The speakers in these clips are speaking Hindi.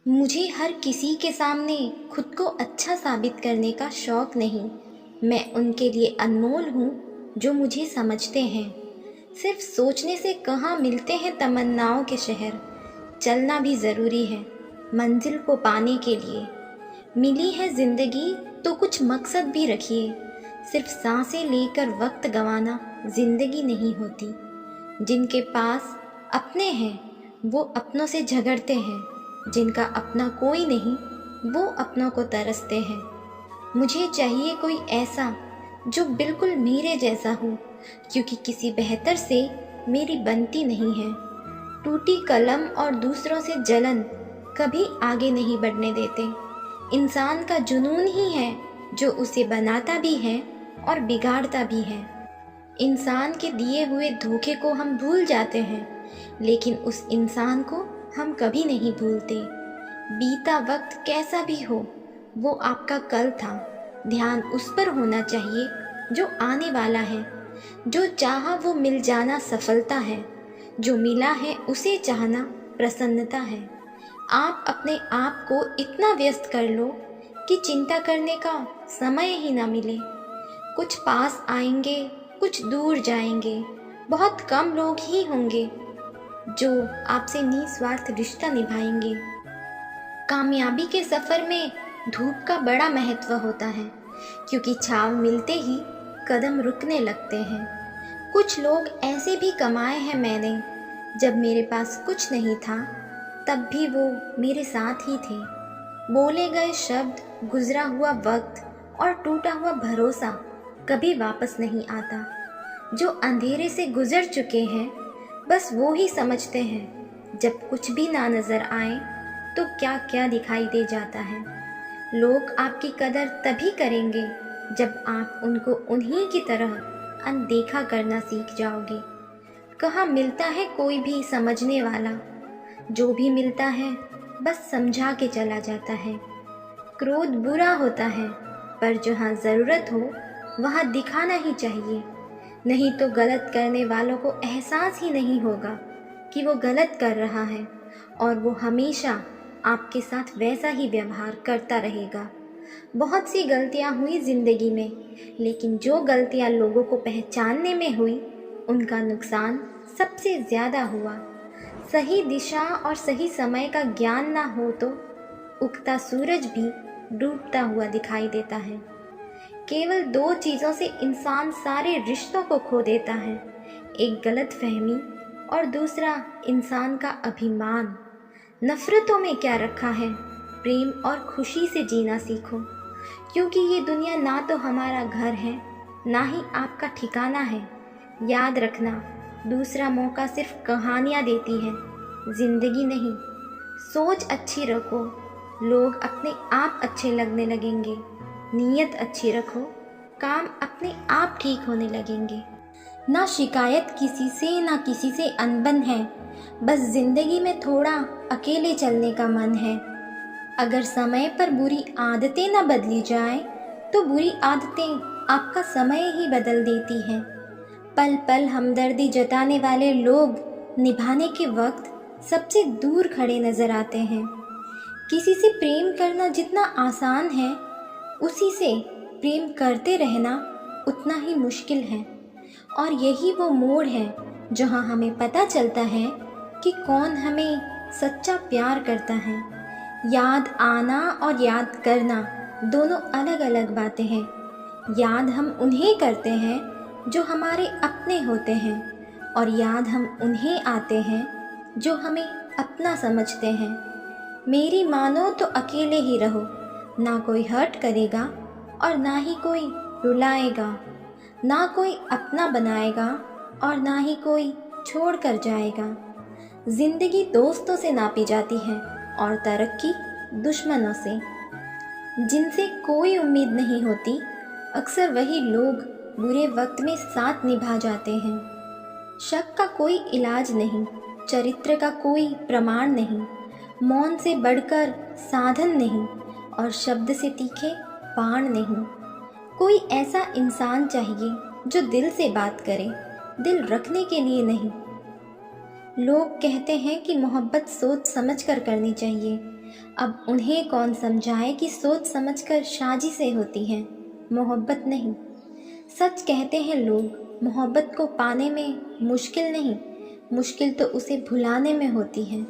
मुझे हर किसी के सामने खुद को अच्छा साबित करने का शौक़ नहीं। मैं उनके लिए अनमोल हूँ जो मुझे समझते हैं। सिर्फ सोचने से कहाँ मिलते हैं तमन्नाओं के शहर। चलना भी ज़रूरी है मंजिल को पाने के लिए। मिली है ज़िंदगी तो कुछ मकसद भी रखिए। सिर्फ सांसें लेकर वक्त गंवाना ज़िंदगी नहीं होती। जिनके पास अपने हैं वो अपनों से झगड़ते हैं। जिनका अपना कोई नहीं वो अपनों को तरसते हैं। मुझे चाहिए कोई ऐसा जो बिल्कुल मेरे जैसा हो, क्योंकि किसी बेहतर से मेरी बनती नहीं है। टूटी कलम और दूसरों से जलन कभी आगे नहीं बढ़ने देते। इंसान का जुनून ही है जो उसे बनाता भी है और बिगाड़ता भी है। इंसान के दिए हुए धोखे को हम भूल जाते हैं, लेकिन उस इंसान को हम कभी नहीं भूलते। बीता वक्त कैसा भी हो वो आपका कल था। ध्यान उस पर होना चाहिए जो आने वाला है। जो चाहा वो मिल जाना सफलता है। जो मिला है उसे चाहना प्रसन्नता है। आप अपने आप को इतना व्यस्त कर लो कि चिंता करने का समय ही ना मिले। कुछ पास आएंगे, कुछ दूर जाएंगे। बहुत कम लोग ही होंगे जो आपसे निस्वार्थ रिश्ता निभाएंगे। कामयाबी के सफ़र में धूप का बड़ा महत्व होता है, क्योंकि छाँव मिलते ही कदम रुकने लगते हैं। कुछ लोग ऐसे भी कमाए हैं मैंने, जब मेरे पास कुछ नहीं था तब भी वो मेरे साथ ही थे। बोले गए शब्द, गुजरा हुआ वक्त और टूटा हुआ भरोसा कभी वापस नहीं आता। जो अंधेरे से गुजर चुके हैं बस वो ही समझते हैं। जब कुछ भी ना नज़र आए तो क्या क्या दिखाई दे जाता है। लोग आपकी कदर तभी करेंगे जब आप उनको उन्हीं की तरह अनदेखा करना सीख जाओगे। कहाँ मिलता है कोई भी समझने वाला। जो भी मिलता है बस समझा के चला जाता है। क्रोध बुरा होता है, पर जहाँ ज़रूरत हो वहाँ दिखाना ही चाहिए। नहीं तो गलत करने वालों को एहसास ही नहीं होगा कि वो गलत कर रहा है, और वो हमेशा आपके साथ वैसा ही व्यवहार करता रहेगा। बहुत सी गलतियाँ हुई ज़िंदगी में, लेकिन जो गलतियाँ लोगों को पहचानने में हुई उनका नुकसान सबसे ज़्यादा हुआ। सही दिशा और सही समय का ज्ञान ना हो तो उगता सूरज भी डूबता हुआ दिखाई देता है। केवल दो चीज़ों से इंसान सारे रिश्तों को खो देता है, एक गलतफहमी और दूसरा इंसान का अभिमान। नफ़रतों में क्या रखा है, प्रेम और खुशी से जीना सीखो, क्योंकि ये दुनिया ना तो हमारा घर है ना ही आपका ठिकाना है। याद रखना, दूसरा मौका सिर्फ कहानियाँ देती है, ज़िंदगी नहीं। सोच अच्छी रखो, लोग अपने आप अच्छे लगने लगेंगे। नीयत अच्छी रखो, काम अपने आप ठीक होने लगेंगे। ना शिकायत किसी से, ना किसी से अनबन है, बस ज़िंदगी में थोड़ा अकेले चलने का मन है। अगर समय पर बुरी आदतें ना बदली जाए तो बुरी आदतें आपका समय ही बदल देती हैं। पल पल हमदर्दी जताने वाले लोग निभाने के वक्त सबसे दूर खड़े नज़र आते हैं। किसी से प्रेम करना जितना आसान है, उसी से प्रेम करते रहना उतना ही मुश्किल है। और यही वो मोड़ है जहाँ हमें पता चलता है कि कौन हमें सच्चा प्यार करता है। याद आना और याद करना दोनों अलग अलग बातें हैं। याद हम उन्हें करते हैं जो हमारे अपने होते हैं, और याद हम उन्हें आते हैं जो हमें अपना समझते हैं। मेरी मानो तो अकेले ही रहो, ना कोई हर्ट करेगा और ना ही कोई रुलाएगा। ना कोई अपना बनाएगा और ना ही कोई छोड़ कर जाएगा। ज़िंदगी दोस्तों से नापी जाती है और तरक्की दुश्मनों से। जिनसे कोई उम्मीद नहीं होती, अक्सर वही लोग बुरे वक्त में साथ निभा जाते हैं। शक का कोई इलाज नहीं, चरित्र का कोई प्रमाण नहीं, मौन से बढ़कर साधन नहीं और शब्द से तीखे बाण नहीं। कोई ऐसा इंसान चाहिए जो दिल से बात करे, दिल रखने के लिए नहीं। लोग कहते हैं कि मोहब्बत सोच समझ कर करनी चाहिए, अब उन्हें कौन समझाए कि सोच समझकर शादी से होती है, मोहब्बत नहीं। सच कहते हैं लोग, मोहब्बत को पाने में मुश्किल नहीं, मुश्किल तो उसे भुलाने में होती है।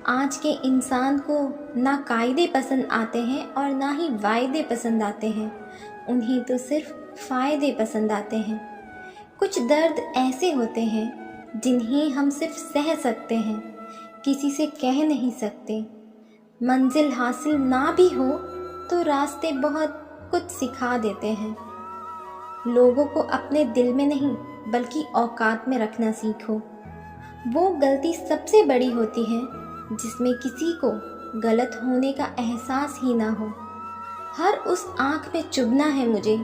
आज के इंसान को ना कायदे पसंद आते हैं और ना ही वायदे पसंद आते हैं, उन्हें तो सिर्फ फ़ायदे पसंद आते हैं। कुछ दर्द ऐसे होते हैं जिन्हें हम सिर्फ सह सकते हैं, किसी से कह नहीं सकते। मंजिल हासिल ना भी हो तो रास्ते बहुत कुछ सिखा देते हैं। लोगों को अपने दिल में नहीं बल्कि औकात में रखना सीखो। वो गलती सबसे बड़ी होती है जिसमें किसी को गलत होने का एहसास ही ना हो। हर उस आँख में चुभना है मुझे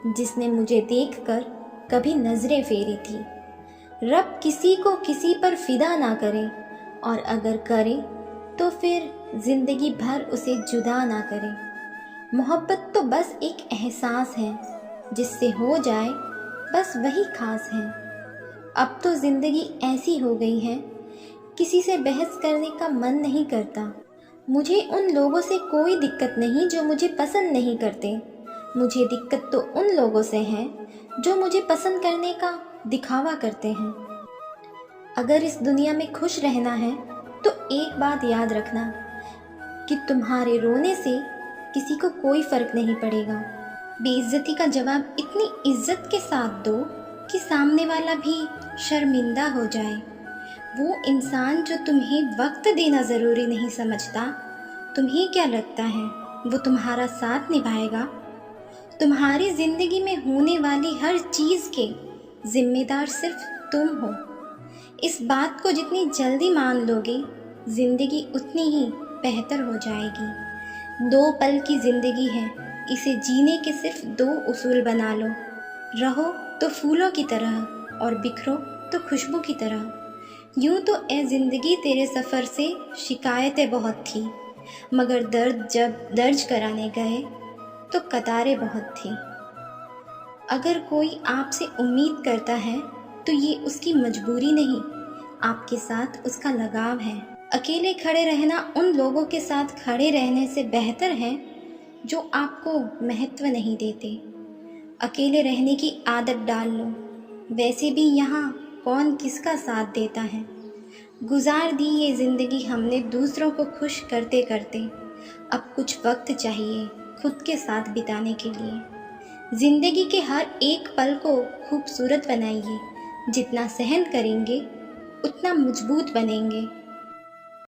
जिसने मुझे देखकर कभी नजरें फेरी थी। रब किसी को किसी पर फिदा ना करे, और अगर करे तो फिर जिंदगी भर उसे जुदा ना करे। मोहब्बत तो बस एक एहसास है, जिससे हो जाए बस वही खास है। अब तो जिंदगी ऐसी हो गई है, किसी से बहस करने का मन नहीं करता। मुझे उन लोगों से कोई दिक्कत नहीं जो मुझे पसंद नहीं करते, मुझे दिक्कत तो उन लोगों से है जो मुझे पसंद करने का दिखावा करते हैं। अगर इस दुनिया में खुश रहना है तो एक बात याद रखना कि तुम्हारे रोने से किसी को कोई फर्क नहीं पड़ेगा। बेइज्जती का जवाब इतनी इज्जत के साथ दो कि सामने वाला भी शर्मिंदा हो जाए। वो इंसान जो तुम्हें वक्त देना ज़रूरी नहीं समझता, तुम्हें क्या लगता है वो तुम्हारा साथ निभाएगा? तुम्हारी ज़िंदगी में होने वाली हर चीज़ के जिम्मेदार सिर्फ तुम हो। इस बात को जितनी जल्दी मान लोगे, ज़िंदगी उतनी ही बेहतर हो जाएगी। 2 पल की ज़िंदगी है, इसे जीने के सिर्फ 2 उसूल बना लो। रहो तो फूलों की तरह और बिखरो तो खुशबू की तरह। यूं तो ए ज़िंदगी तेरे सफ़र से शिकायतें बहुत थी, मगर दर्द जब दर्ज कराने गए तो कतारें बहुत थी। अगर कोई आपसे उम्मीद करता है तो ये उसकी मजबूरी नहीं, आपके साथ उसका लगाव है। अकेले खड़े रहना उन लोगों के साथ खड़े रहने से बेहतर है जो आपको महत्व नहीं देते। अकेले रहने की आदत डाल लो, वैसे भी यहाँ कौन किसका साथ देता है। गुजार दी ये ज़िंदगी हमने दूसरों को खुश करते करते, अब कुछ वक्त चाहिए खुद के साथ बिताने के लिए। ज़िंदगी के हर एक पल को खूबसूरत बनाइए, जितना सहन करेंगे उतना मजबूत बनेंगे।